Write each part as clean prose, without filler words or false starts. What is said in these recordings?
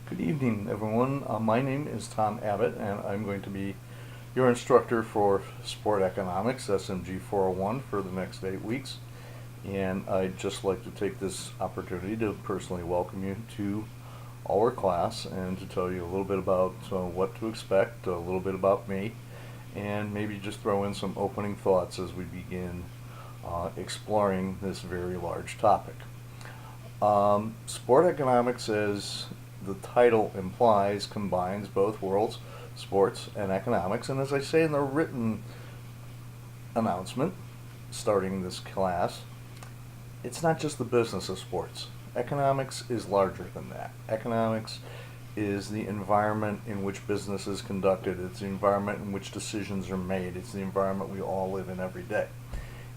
Good evening, everyone. My name is Tom Abbott, and I'm going to be your instructor for Sport Economics, SMG 401, for the next 8 weeks. And I'd just like to take this opportunity to personally welcome you to our class and to tell you a little bit about what to expect, a little bit about me, and maybe just throw in some opening thoughts as we begin exploring this very large topic. Sport economics, as the title implies, combines both worlds, sports and economics. And as I say in the written announcement starting this class, it's not just the business of sports. Economics is larger than that. Economics is the environment in which business is conducted. It's the environment in which decisions are made. It's the environment we all live in every day.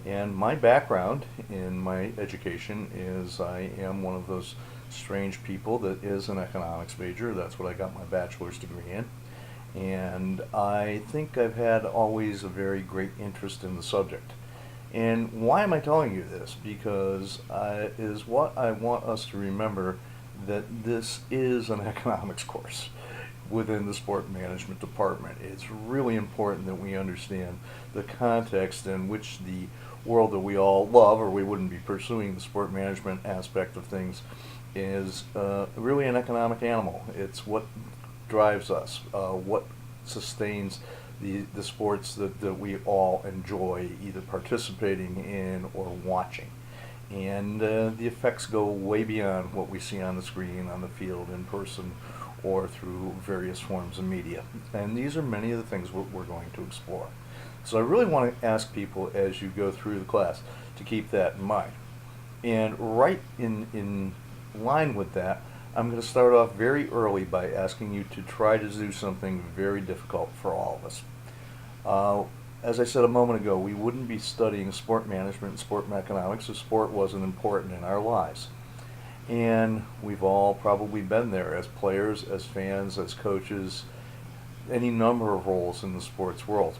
And my background in my education is I am one of those strange people that is an economics major. That's what I got my bachelor's degree in. And I think I've had always a very great interest in the subject. And why am I telling you this? Because is what I want us to remember, that this is an economics course within the sport management department. It's really important that we understand the context in which the world that we all love, or we wouldn't be pursuing the sport management aspect of things, is really an economic animal. It's what drives us, what sustains the sports that we all enjoy either participating in or watching. And the effects go way beyond what we see on the screen, on the field, in person, or through various forms of media. And these are many of the things we're going to explore. So I really want to ask people as you go through the class to keep that in mind. And right in line with that, I'm going to start off very early by asking you to try to do something very difficult for all of us. As I said a moment ago, we wouldn't be studying sport management and sport economics if sport wasn't important in our lives. And we've all probably been there as players, as fans, as coaches, any number of roles in the sports world.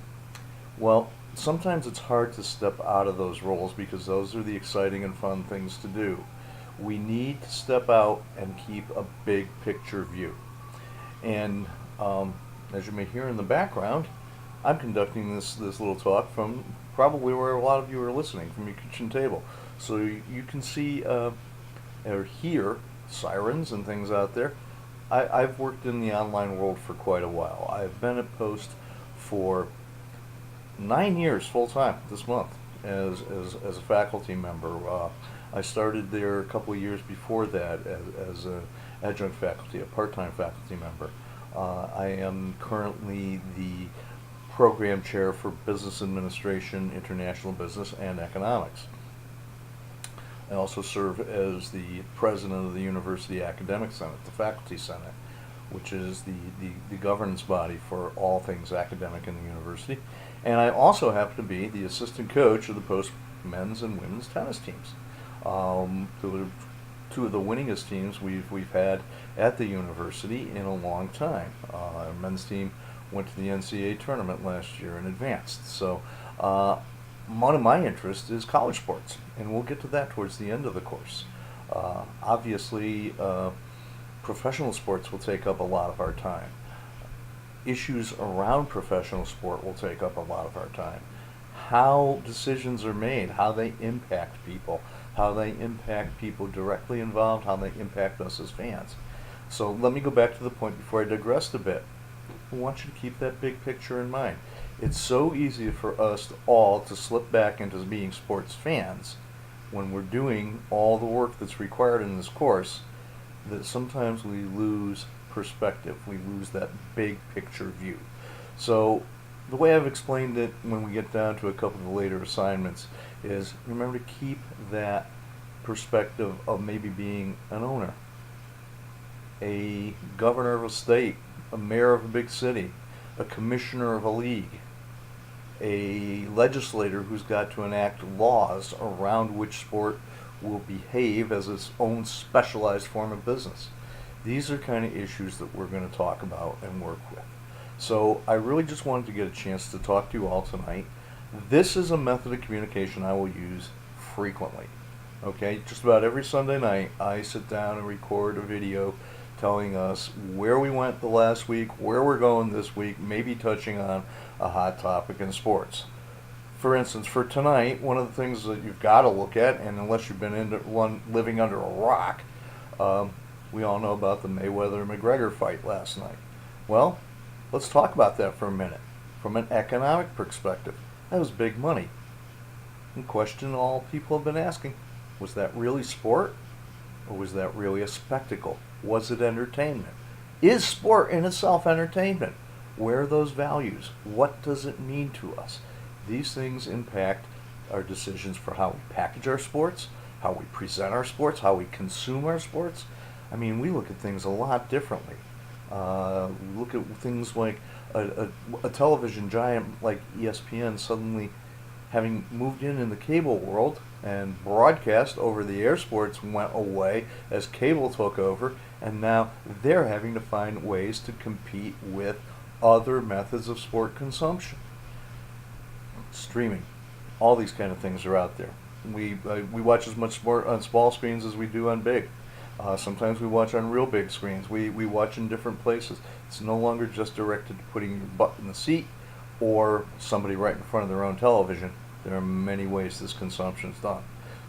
Well, sometimes it's hard to step out of those roles because those are the exciting and fun things to do. We need to step out and keep a big picture view. And as you may hear in the background, I'm conducting this little talk from probably where a lot of you are listening, from your kitchen table. So you can see or hear sirens and things out there. I've worked in the online world for quite a while. I've been at Post for 9 years full time this month as a faculty member. I started there a couple of years before that as an adjunct faculty, a part-time faculty member. I am currently the program chair for Business Administration, International Business, and Economics. I also serve as the president of the University Academic Senate, the Faculty Senate, which is the governance body for all things academic in the university. And I also happen to be the assistant coach of the Post men's and women's tennis teams. Two of the winningest teams we've had at the university in a long time. Our men's team went to the NCAA tournament last year and advanced. So one of my interests is college sports, and we'll get to that towards the end of the course. Obviously, professional sports will take up a lot of our time. Issues around professional sport will take up a lot of our time. How decisions are made, how they impact people, how they impact people directly involved, how they impact us as fans. So let me go back to the point before I digressed a bit. I want you to keep that big picture in mind. It's so easy for us all to slip back into being sports fans when we're doing all the work that's required in this course that sometimes we lose perspective. We lose that big picture view. So the way I've explained it when we get down to a couple of the later assignments is remember to keep that perspective of maybe being an owner, a governor of a state, a mayor of a big city, a commissioner of a league, a legislator who's got to enact laws around which sport will behave as its own specialized form of business. These are kind of issues that we're going to talk about and work with. So I really just wanted to get a chance to talk to you all tonight. This is a method of communication I will use frequently. Okay, just about every Sunday night I sit down and record a video telling us where we went the last week, where we're going this week, maybe touching on a hot topic in sports. For instance, for tonight, one of the things that you've got to look at, and unless you've been living under a rock, we all know about the Mayweather-McGregor fight last night. Well, let's talk about that for a minute. From an economic perspective, that was big money. The question all people have been asking, was that really sport? Or was that really a spectacle? Was it entertainment? Is sport in itself entertainment? Where are those values? What does it mean to us? These things impact our decisions for how we package our sports, how we present our sports, how we consume our sports. I mean, we look at things a lot differently. We look at things like a television giant like ESPN suddenly having moved in the cable world, and broadcast over the air sports went away as cable took over, and now they're having to find ways to compete with other methods of sport consumption. Streaming, all these kind of things are out there. We watch as much sport on small screens as we do on big. Sometimes we watch on real big screens. We watch in different places. It's no longer just directed to putting your butt in the seat or somebody right in front of their own television. There are many ways this consumption is done.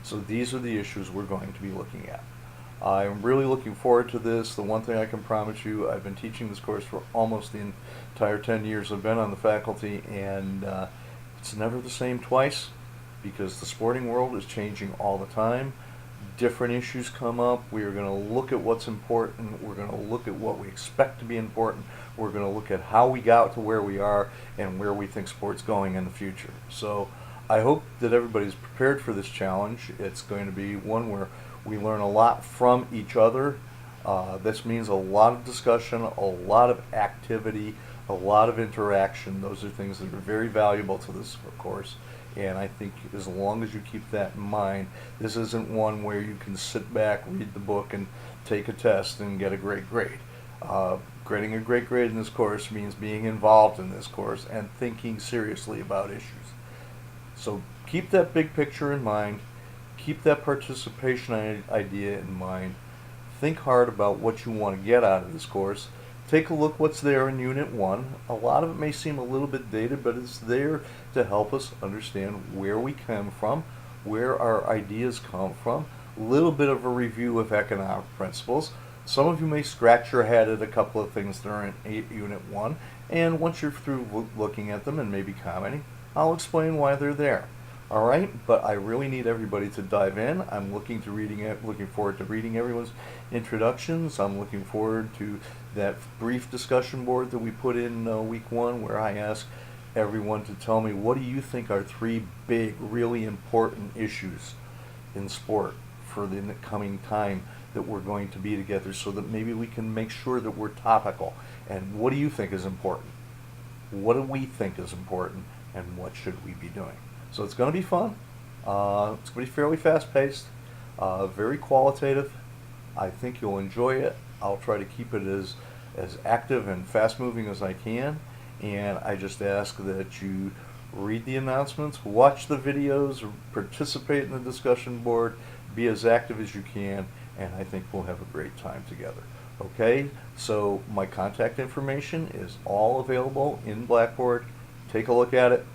So these are the issues we're going to be looking at. I'm really looking forward to this. The one thing I can promise you, I've been teaching this course for almost the entire 10 years I've been on the faculty, and it's never the same twice, because the sporting world is changing all the time. Different issues come up. We are going to look at what's important. We're going to look at what we expect to be important. We're going to look at how we got to where we are and where we think sport's going in the future. So I hope that everybody's prepared for this challenge. It's going to be one where we learn a lot from each other. This means a lot of discussion, a lot of activity, a lot of interaction. Those are things that are very valuable to this course. And I think as long as you keep that in mind, this isn't one where you can sit back, read the book, and take a test and get a great grade. Getting a great grade in this course means being involved in this course and thinking seriously about issues. So keep that big picture in mind. Keep that participation idea in mind. Think hard about what you want to get out of this course. Take a look what's there in Unit 1. A lot of it may seem a little bit dated, but it's there to help us understand where we come from, where our ideas come from, a little bit of a review of economic principles. Some of you may scratch your head at a couple of things that are in Unit 1, and once you're through looking at them and maybe commenting, I'll explain why they're there. All right, but I really need everybody to dive in. I'm looking forward to reading everyone's introductions. I'm looking forward to that brief discussion board that we put in week 1, where I ask everyone to tell me, what do you think are 3 big, really important issues in sport for the coming time that we're going to be together, so that maybe we can make sure that we're topical. And what do you think is important? What do we think is important? And what should we be doing? So it's going to be fun. It's going to be fairly fast-paced, very qualitative. I think you'll enjoy it. I'll try to keep it as active and fast-moving as I can. And I just ask that you read the announcements, watch the videos, participate in the discussion board, be as active as you can, and I think we'll have a great time together. Okay, so my contact information is all available in Blackboard. Take a look at it.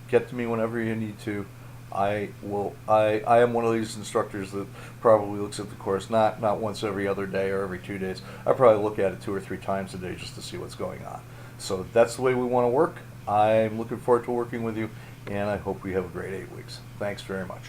Get to me whenever you need to. I am one of these instructors that probably looks at the course not once every other day or every 2 days. I probably look at it 2 or 3 times a day just to see what's going on. So that's the way we want to work. I'm looking forward to working with you, and I hope we have a great 8 weeks. Thanks very much.